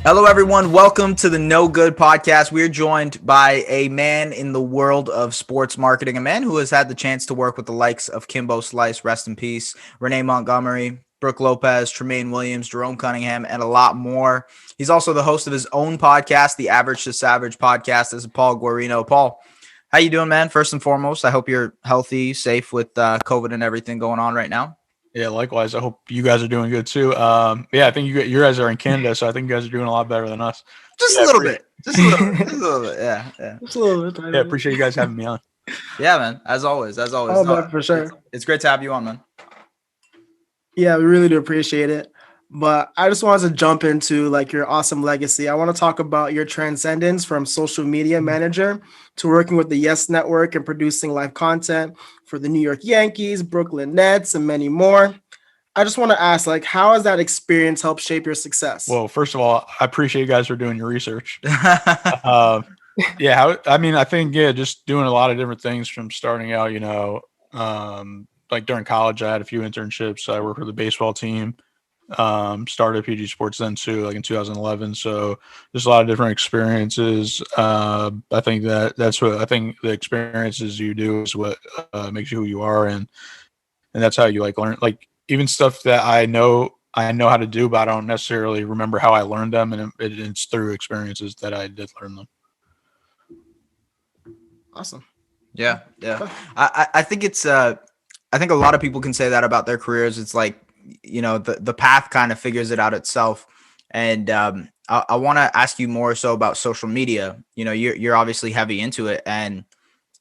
Hello, everyone. Welcome to the No Good Podcast. We're joined by a man in the world of sports marketing, a man who has had the chance to work with the likes of Kimbo Slice, rest in peace, Renee Montgomery, Brook Lopez, Tramaine Williams, Jerome Cunningham, and a lot more. He's also the host of his own podcast, the Average to Savage podcast. This is Paul Guarino. Paul, how you doing, man? First and foremost, I hope you're healthy, safe with COVID and everything going on right now. Yeah, likewise. I hope you guys are doing good too. I think you guys are in Canada, so I think you guys are doing a lot better than us. Just a little bit. Just a little bit. Just a little bit. Yeah. Just a little bit. Yeah, appreciate you guys having me on. Yeah, man. As always. Oh, man, for sure. It's great to have you on, man. Yeah, we really do appreciate it. But I just wanted to jump into like your awesome legacy. I want to talk about your transcendence from social media manager to working with the Yes Network and producing live content for the New York Yankees, Brooklyn Nets, and many more. I just want to ask, like, how has that experience helped shape your success? Well, first of all, I appreciate you guys for doing your research. I think just doing a lot of different things from starting out, like during college, I had a few internships. I worked for the baseball team. Started PG Sports then too, like in 2011. So there's a lot of different experiences. I think that's what I think the experiences you do is what makes you who you are, and that's how you like learn. Like even stuff that I know how to do, but I don't necessarily remember how I learned them, and it's through experiences that I did learn them. Awesome. Yeah. I think it's I think a lot of people can say that about their careers. It's like, the path kind of figures it out itself. And I want to ask you more so about social media. You're obviously heavy into it, and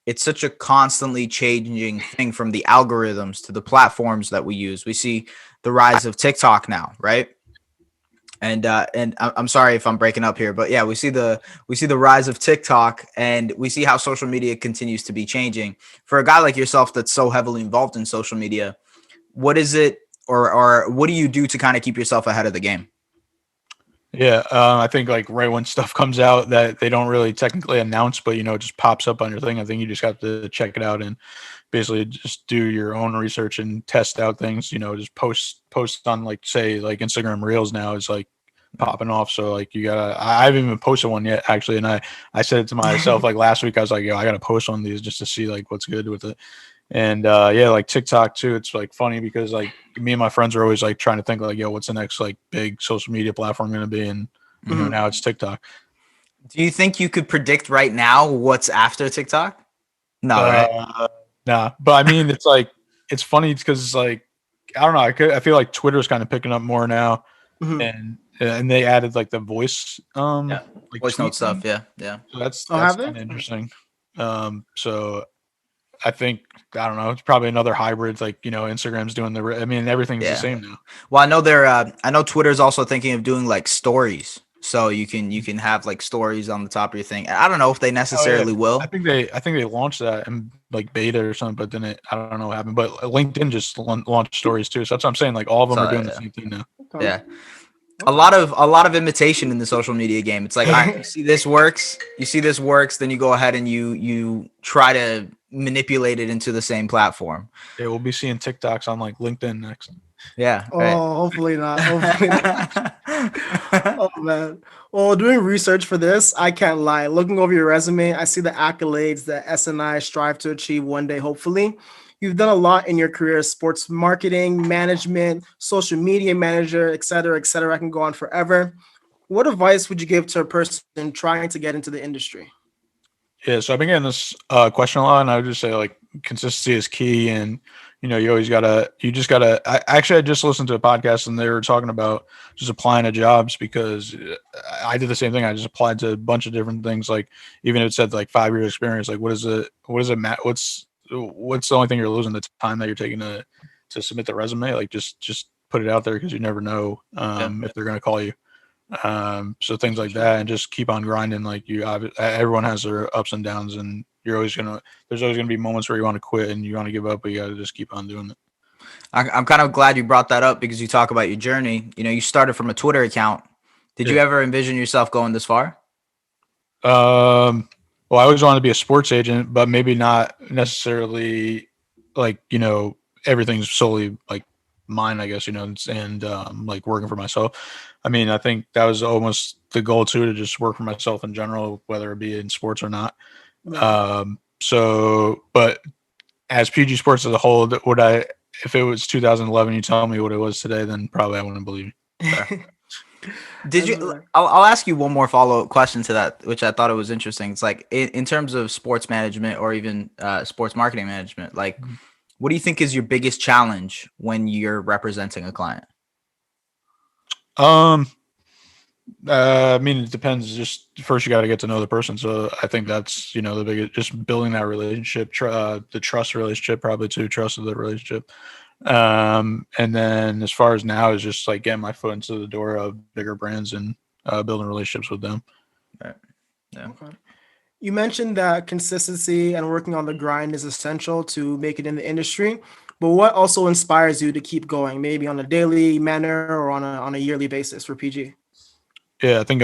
it's such a constantly changing thing from the algorithms to the platforms that we use. We see the rise of TikTok now, right? And I'm sorry if I'm breaking up here, but yeah, we see the rise of TikTok, and we see how social media continues to be changing. For a guy like yourself that's so heavily involved in social media, what is it, or what do you do to kind of keep yourself ahead of the game? Yeah, I think like right when stuff comes out that they don't really technically announce, but it just pops up on your thing. I think you just have to check it out and basically just do your own research and test out things. Just post on like say like Instagram Reels now is like popping off. So like I haven't even posted one yet actually, and I said it to myself like last week. I was like, yo, I gotta post one of these just to see like what's good with it. And like TikTok too. It's like funny because like me and my friends are always like trying to think like, yo, what's the next like big social media platform going to be? And now it's TikTok. Do you think you could predict right now what's after TikTok? No, right? Nah, but I mean, it's like it's funny because it's like I don't know. I feel like Twitter's kind of picking up more now, and they added like the voice, like voice note stuff. Yeah. So that's kind of interesting. So. I think, I don't know, it's probably another hybrid. Like, Instagram's doing everything's the same now. Well, I know Twitter's also thinking of doing like stories. So you can have like stories on the top of your thing. I don't know if they necessarily will. I think they launched that in like beta or something, but then I don't know what happened. But LinkedIn just launched stories too. So that's what I'm saying. Like all of them are doing the same thing now. Yeah. A lot of imitation in the social media game. It's like, all right, you see this works, then you go ahead and you try to manipulate it into the same platform. Yeah, we'll be seeing TikToks on like LinkedIn next. Yeah. Right. Oh, hopefully not. Oh man. Well, doing research for this, I can't lie. Looking over your resume, I see the accolades that SNI strive to achieve one day, hopefully. You've done a lot in your career: sports marketing, management, social media manager, et cetera, et cetera. I can go on forever. What advice would you give to a person trying to get into the industry? Yeah, so I've been getting this question a lot, and I would just say like consistency is key, and you just gotta. I just listened to a podcast, and they were talking about just applying to jobs because I did the same thing. I just applied to a bunch of different things, like even if it said like 5 years experience, like what's the only thing you're losing? The time that you're taking to submit the resume. Like just put it out there because you never know if they're going to call you. So things like that, and just keep on grinding. Like everyone has their ups and downs, and there's always gonna be moments where you want to quit and you want to give up, but you got to just keep on doing it. I'm kind of glad you brought that up because you talk about your journey. You started from a Twitter account. Did you ever envision yourself going this far? Well, I always wanted to be a sports agent, but maybe not necessarily like, everything's solely like mine, I guess, and like working for myself. I mean, I think that was almost the goal too, to just work for myself in general, whether it be in sports or not. Right. So, but as PG Sports as a whole, if it was 2011, you tell me what it was today, then probably I wouldn't believe you. Did you? I'll ask you one more follow up question to that, which I thought it was interesting. It's like in terms of sports management or even sports marketing management, like what do you think is your biggest challenge when you're representing a client? I mean, it depends. Just first, you got to get to know the person. So I think that's the biggest, just building that relationship, the trust relationship, probably too, trust of the relationship. And then as far as now is just like getting my foot into the door of bigger brands and building relationships with them. Right. Yeah. Okay. You mentioned that consistency and working on the grind is essential to make it in the industry, but what also inspires you to keep going, maybe on a daily manner or on a yearly basis for PG? Yeah, I think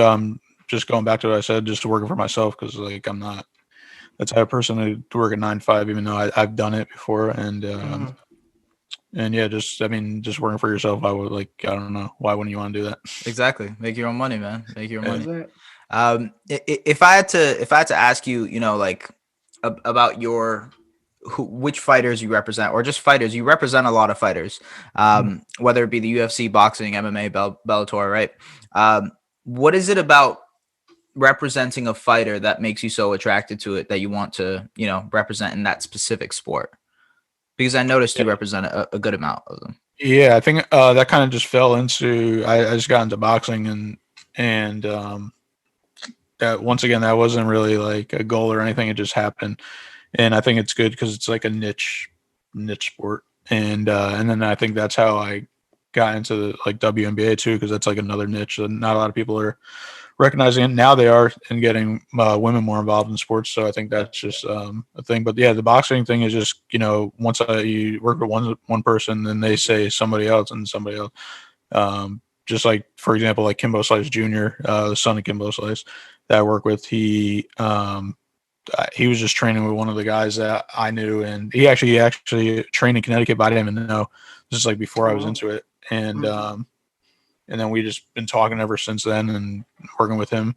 just going back to what I said, just working for myself, because like I'm not the type of person to work at 9 to 5, even though I've done it before, and yeah, just working for yourself. I would I don't know, why wouldn't you want to do that? Exactly. Make your own money, man. Make your own That's money. it. If I had to ask you, like about which fighters you represent, or just fighters, you represent a lot of fighters, whether it be the UFC, boxing, MMA, Bellator, right? What is it about representing a fighter that makes you so attracted to it that you want to, represent in that specific sport? Because I noticed you represent a good amount of them. Yeah, I think that kind of just fell into. I just got into boxing, and that once again, that wasn't really like a goal or anything. It just happened, and I think it's good because it's like a niche sport, and then I think that's how I got into the like WNBA too, because that's like another niche that not a lot of people are recognizing it. Now they are, and getting women more involved in sports. So I think that's just a thing. But yeah, the boxing thing is just, once you work with one person, then they say somebody else and somebody else. Just like, for example, like Kimbo Slice Jr., the son of Kimbo Slice that I work with, he was just training with one of the guys that I knew, and he actually trained in Connecticut, but I didn't even know. This is like before I was into it. And then we just been talking ever since then and working with him.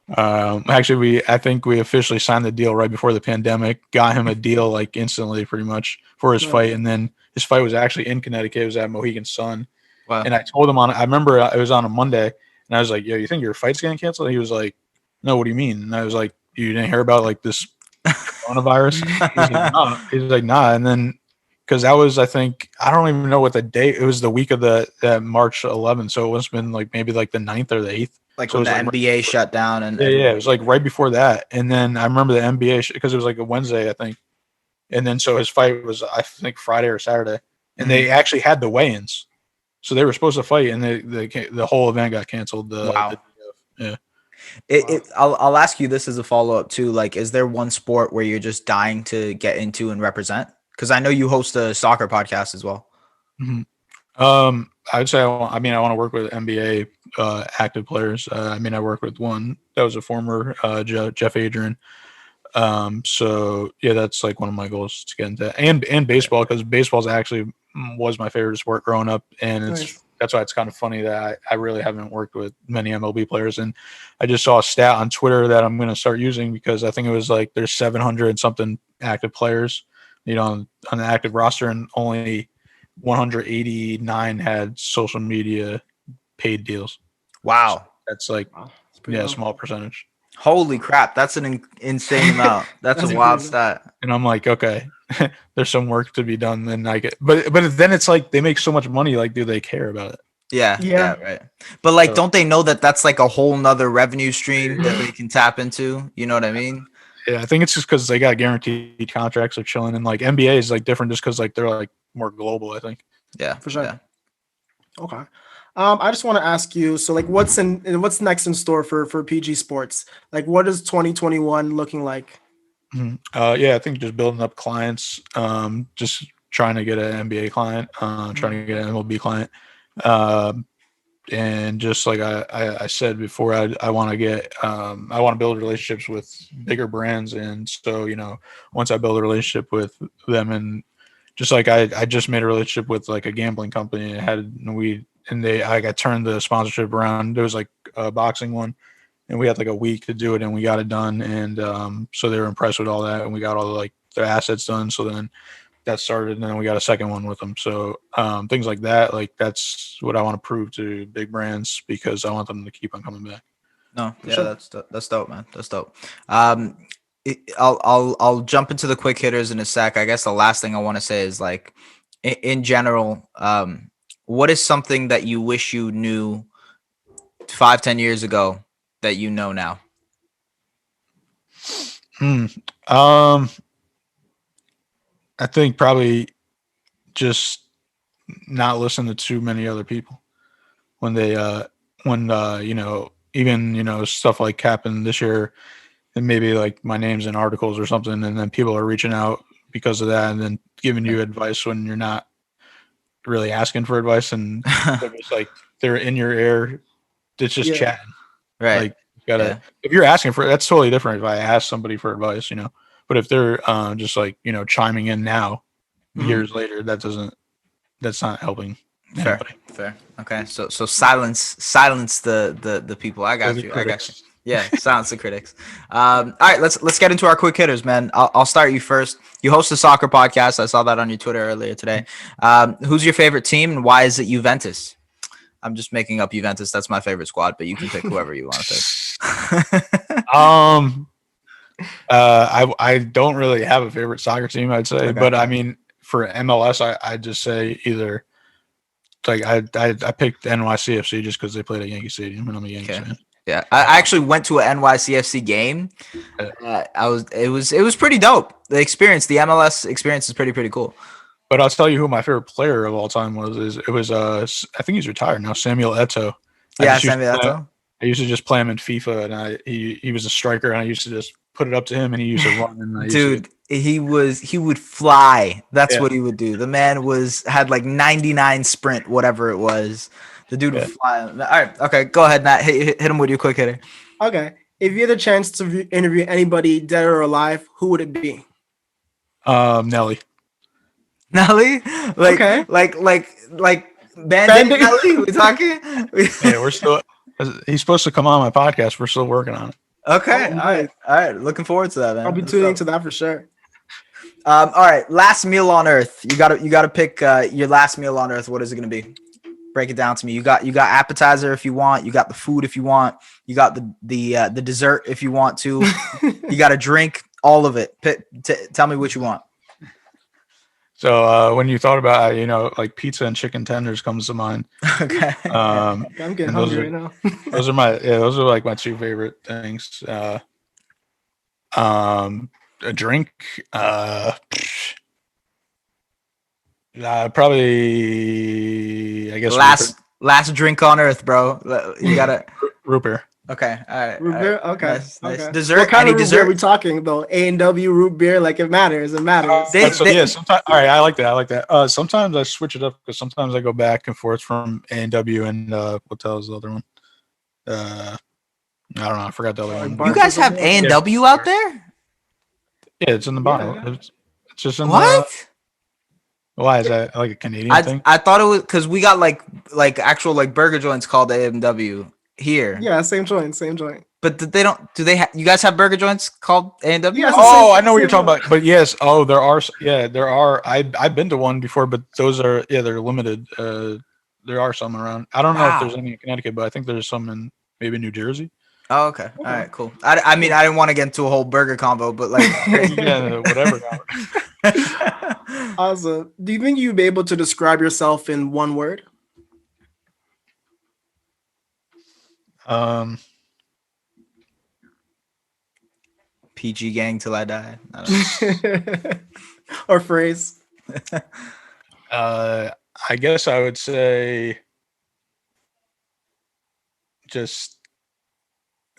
I think we officially signed the deal right before the pandemic, got him a deal like instantly pretty much for his fight. And then his fight was actually in Connecticut. It was at Mohegan Sun. Wow. And I told him I remember it was on a Monday, and I was like, yo, you think your fight's getting canceled? And he was like, no, what do you mean? And I was like, you didn't hear about like this coronavirus? He was like, nah. And then, because that was, I think, I don't even know what the date. It was the week of the March 11th, so it must have been like maybe like the 9th or the 8th. Like so when the NBA shut down, and it was like right before that. And then I remember the NBA because it was like a Wednesday, I think. And then so his fight was, I think, Friday or Saturday, and they actually had the weigh-ins, so they were supposed to fight, and the whole event got canceled. Wow. Yeah. I'll ask you this as a follow up too. Like, is there one sport where you're just dying to get into and represent? Because I know you host a soccer podcast as well. I'd say I want to work with NBA active players. I work with one that was a former Jeff Adrian. So yeah, that's like one of my goals to get into, and baseball, because baseball's actually was my favorite sport growing up, and that's why it's kind of funny that I really haven't worked with many MLB players. And I just saw a stat on Twitter that I'm going to start using, because I think it was like there's 700 something active players, on the active roster, and only 189 had social media paid deals. Wow. So that's like, a small percentage. Holy crap. That's an insane amount. That's a wild stat. And I'm like, okay, there's some work to be done. Then but then it's like, they make so much money. Like, do they care about it? Yeah, right. But like, don't they know that that's like a whole nother revenue stream that they can tap into? You know what I mean? Yeah, I think it's just because they got guaranteed contracts are chilling, and like NBA is like different just because like they're like more global, I think. Yeah, for sure. Yeah. Okay. I just want to ask you, so like what's next in store for PG Sports? Like, what is 2021 looking like? I think just building up clients, just trying to get an NBA client, trying to get an MLB client. And just like I said before, I want to build relationships with bigger brands. And so, once I build a relationship with them and just like I just made a relationship with like a gambling company I got turned the sponsorship around. There was like a boxing one, and we had like a week to do it, and we got it done. And so they were impressed with all that, and we got all the like their assets done. So then that started, and then we got a second one with them. So things like that, like that's what I want to prove to big brands because I want them to keep on coming back. No, yeah, sure. that's dope, man. That's dope. I'll jump into the quick hitters in a sec. I guess the last thing I want to say is like, in general, what is something that you wish you knew 5-10 years ago that you know now? I think probably just not listen to too many other people when they even stuff like happened this year, and maybe like my name's in articles or something, and then people are reaching out because of that, and then giving you advice when you're not really asking for advice, and they're just like they're in your ear. It's just chatting, Right? Like you gotta if you're asking for it, that's totally different. If I ask somebody for advice, but if they're just like chiming in now, years later, that's not helping anybody. Fair. Okay. So silence the people. I got you. Yeah, silence the critics. All right, let's get into our quick hitters, man. I'll start you first. You host a soccer podcast. I saw that on your Twitter earlier today. Who's your favorite team and why is it Juventus? I'm just making up Juventus. That's my favorite squad, but you can pick whoever you want to pick. I don't really have a favorite soccer team, I'd say, but I mean for MLS, I just say either like I picked NYCFC just because they played at Yankee Stadium and I'm a Yankees fan. Yeah, I actually went to an NYCFC game. It was pretty dope. The MLS experience is pretty cool. But I'll tell you who my favorite player of all time was. I think he's retired now, Samuel Eto'o. Samuel Eto'o. I used to just play him in FIFA, and he was a striker, and I used to just put it up to him, and he used to run. And he would fly. That's what he would do. The man had like 99 sprint, whatever it was. The dude would fly. All right, okay, go ahead, Nat. Hit him with your quick hitter. Okay, if you had a chance to interview anybody dead or alive, who would it be? Nelly. Nelly? Like Bandit Nelly? We talking? Yeah, we're still. He's supposed to come on my podcast. We're still working on it. Okay, all right. Looking forward to that, man. I'll be tuning into that for sure. All right, last meal on Earth. You got to pick your last meal on Earth. What is it going to be? Break it down to me. You got appetizer if you want. You got the food if you want. You got the dessert if you want to. You got a drink. All of it. Tell me what you want. So when you thought about like pizza and chicken tenders comes to mind. Okay. I'm getting hungry right now. those are like my two favorite things. A drink. Probably I guess last drink on Earth, bro. You gotta root beer. Okay, all right. Root beer? Okay. Nice. Okay. Dessert? What kind Any of root dessert? beer are we talking though? A&W root beer? Like it matters. It matters. Sometimes, all right, I like that. Sometimes I switch it up because sometimes I go back and forth from A&W and what the hell is the other one? I don't know. I forgot the other one. You guys have A&W out there? Yeah, it's in the bottle. Yeah. It's just in What? Why is that like a Canadian thing? I thought it was because we got like actual like burger joints called A&W here. Yeah, same joint. But they don't. Do they? You guys have burger joints called A&W? Yes. I know what you're talking about. But yes, there are. Yeah, there are. I've been to one before, but those are they're limited. There are some around. I don't know if there's any in Connecticut, but I think there's some in maybe New Jersey. Oh, okay. All right, cool. I mean, I didn't want to get into a whole burger combo, but like, yeah, whatever. Awesome. Do you think you'd be able to describe yourself in one word? PG gang till I die. I don't know. Or phrase? I guess I would say just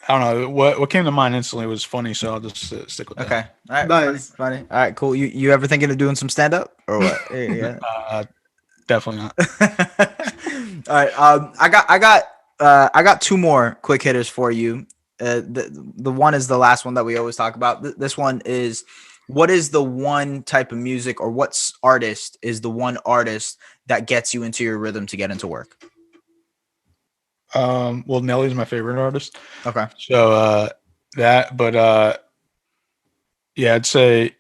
I don't know what came to mind instantly was funny, so I'll just stick with that. Okay, all right, Nice. funny. All right, cool. You ever thinking of doing some stand up or what? Yeah. Definitely not. All right, I got two more quick hitters for you. The one is the last one that we always talk about. This one is what is the one type of music, or artist is the one artist that gets you into your rhythm to get into work? Well, Nelly's my favorite artist. Okay. So that, but yeah, I'd say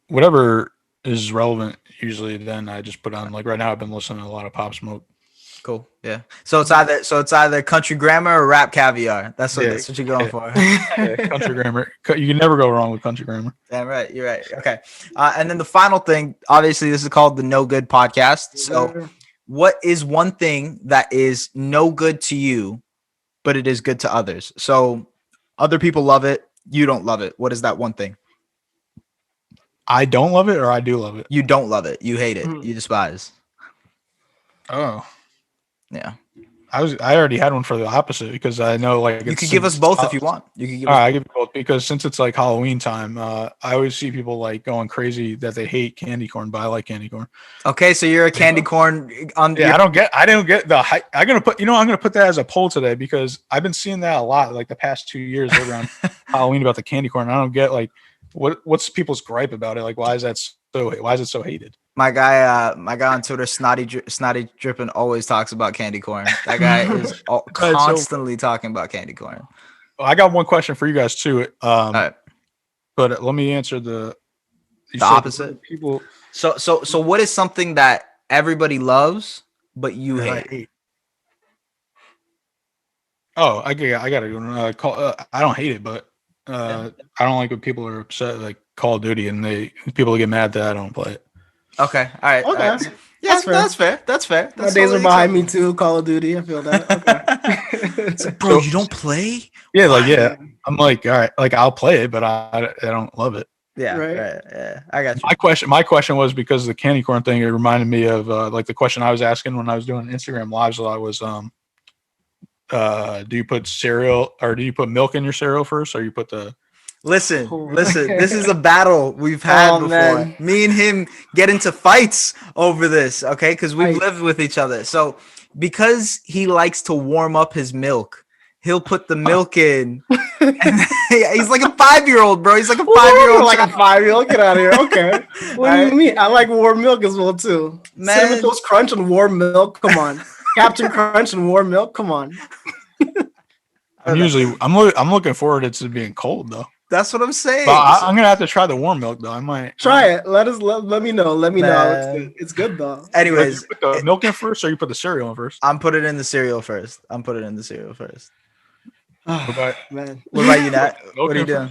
whatever is relevant usually. Then I just put on, like, right now I've been listening to a lot of Pop Smoke. Cool. Yeah. So it's either country grammar or rap caviar. That's what you're going for. Yeah, country grammar. You can never go wrong with country grammar. Yeah, right. You're right. Okay. And then the final thing, obviously, this is called the No Good Podcast. So, what is one thing that is no good to you, but it is good to others? So, other people love it. You don't love it. What is that one thing? I don't love it, or I do love it? You don't love it. You hate it. You despise. Oh. Yeah. I already had one for the opposite, because I know, like, you could give us both if you want. You could give us I give you both, because since it's like Halloween time, I always see people like going crazy that they hate candy corn, but I like candy corn. Okay, so you're a candy corn on. Yeah, I don't get the hype. I'm gonna put that as a poll today, because I've been seeing that a lot, like the past 2 years around Halloween, about the candy corn. I don't get, like, what's people's gripe about it? Like, why is it so hated? My guy on Twitter, snotty dripping, always talks about candy corn. That guy is constantly talking about candy corn. Well, I got one question for you guys too. All right. But let me answer the opposite. People. So what is something that everybody loves but you hate? Oh, I gotta call. I don't hate it, but I don't like when people are upset, like Call of Duty, and people get mad that I don't play it. Okay. All right. Okay. All right. Yeah, that's fair. That's fair. My days are behind me too. Call of Duty. I feel that. Okay. Bro, you don't play? Yeah, like, yeah. I'm like, all right, like, I'll play it, but I don't love it. Yeah. Right. Yeah. I got you. My question was, because of the candy corn thing, it reminded me of like the question I was asking when I was doing Instagram lives a lot was, do you put cereal, or do you put milk in your cereal first, or you put the... Listen, this is a battle we've had before. Man. Me and him get into fights over this, okay? Because we've lived with each other. So because he likes to warm up his milk, he'll put the milk in. And he's like a 5-year-old, bro. He's like a 5-year-old. Like a 5-year-old. Get out of here. Okay. What do you mean? I like warm milk as well too. Man. Cinnamon Toast Crunch and warm milk. Come on. Captain Crunch and warm milk. Come on. I'm looking forward to it being cold though. That's what I'm saying. But I'm gonna have to try the warm milk though. I might try it. Let me know. Let me know. It's good though. Anyways, you put the milk in first, or you put the cereal in first? I'm putting it in the cereal first. Man, what about you, Nat? What are you doing?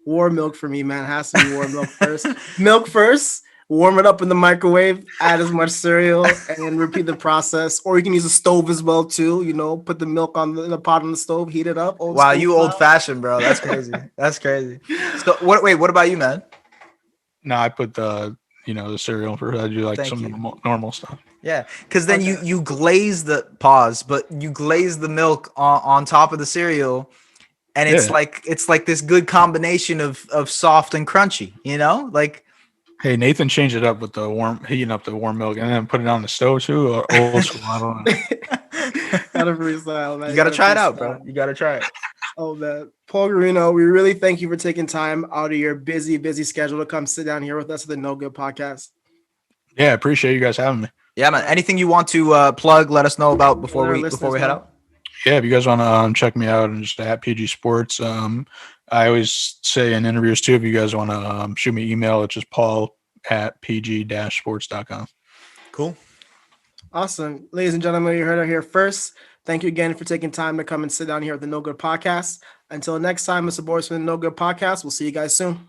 Warm milk for me, man. It has to be warm milk first. Milk first. Warm it up in the microwave, add as much cereal, and repeat the process. Or you can use a stove as well too. You know, put the milk in the pot on the stove, heat it up. Wow, you old-fashioned, bro. That's crazy. That's crazy. So, what about you, man? No, I put the cereal first. I do like normal stuff. Yeah, because then you glaze you glaze the milk on top of the cereal, and it's like this good combination of soft and crunchy. You know, like. Hey, Nathan changed it up with heating up the warm milk, and then put it on the stove too. Or old school, I don't know. Gotta freestyle, man. You gotta try it out, bro. You gotta try it. Oh man, Paul Guarino, we really thank you for taking time out of your busy schedule to come sit down here with us at the No Good Podcast. Yeah, I appreciate you guys having me. Yeah, man. Anything you want to plug? Let us know about before we head out. Yeah, if you guys want to check me out and just at PG Sports. I always say in interviews too, if you guys want to shoot me an email, it's just paul@pg-sports.com. Cool. Awesome. Ladies and gentlemen, you heard it here first. Thank you again for taking time to come and sit down here at the No Good Podcast. Until next time, Mr. Boris from the No Good Podcast. We'll see you guys soon.